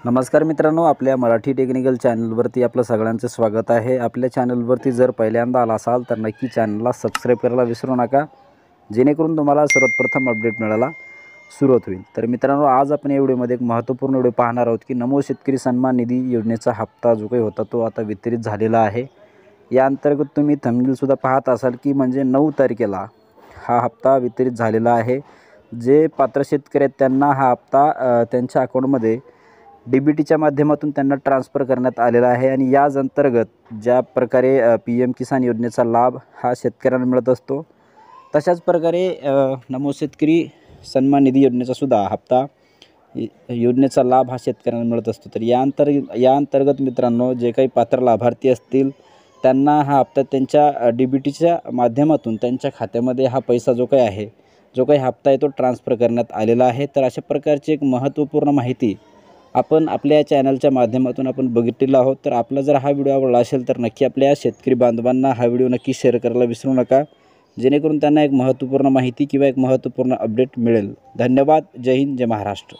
नमस्कार मित्रांनो, आपल्या मराठी टेक्निकल चॅनलवरती आपलं सगळ्यांचं स्वागत आहे। आपल्या चॅनलवरती जर पहिल्यांदा आला असाल तर नक्की चॅनलला सबस्क्राइब करायला विसरू नका, जेणेकरून तुम्हाला सर्वप्रथम अपडेट मिळायला सुरुवात होईल। तर मित्रांनो, आज आपण या व्हिडिओमध्ये एक महत्त्वपूर्ण व्हिडिओ पाहणार आहोत की नमो शेतकरी सन्मान निधी योजनेचा हप्ता जो काही होता तो आता वितरित झालेला आहे। या अंतर्गत तुम्ही थंबनेल सुद्धा पाहत असाल की म्हणजे 9 तारखेला हा हप्ता वितरित झालेला आहे। जे पात्र शेतकरी आहेत त्यांना हा हप्ता त्यांच्या अकाउंटमध्ये डीबीटीच्या माध्यमातून त्यांना ट्रान्सफर करण्यात आलेला आहे। आणि याच अंतर्गत ज्या प्रकारे PM किसान योजनेचा लाभ हा शेतकऱ्यांना मिळत असतो, तशाच प्रकारे नमो शेतकरी सन्मान निधी योजनेचा सुद्धा हप्ता योजनेचा लाभ हा शेतकऱ्यांना मिळत असतो। तर या अंतर्गत मित्रांनो, जे काही पात्र लाभार्थी असतील त्यांना हा हप्ता त्यांच्या डीबीटीच्या माध्यमातून त्यांच्या खात्यामध्ये हा पैसा जो काही हप्ता आहे तो ट्रान्सफर करण्यात आलेला आहे। तर अशा प्रकारची एक महत्त्वपूर्ण माहिती आपण आपल्या चॅनलच्या माध्यमातून आपण बघितलेला आहोत। तर आपला जर हा व्हिडिओ आवडला असेल तर नक्की आपल्या शेतकरी बांधवांना हा व्हिडिओ नक्की शेअर करायला विसरू नका, जेणेकरून त्यांना एक महत्त्वपूर्ण माहिती किंवा एक महत्त्वपूर्ण अपडेट मिळेल। धन्यवाद। जय हिंद, जय महाराष्ट्र।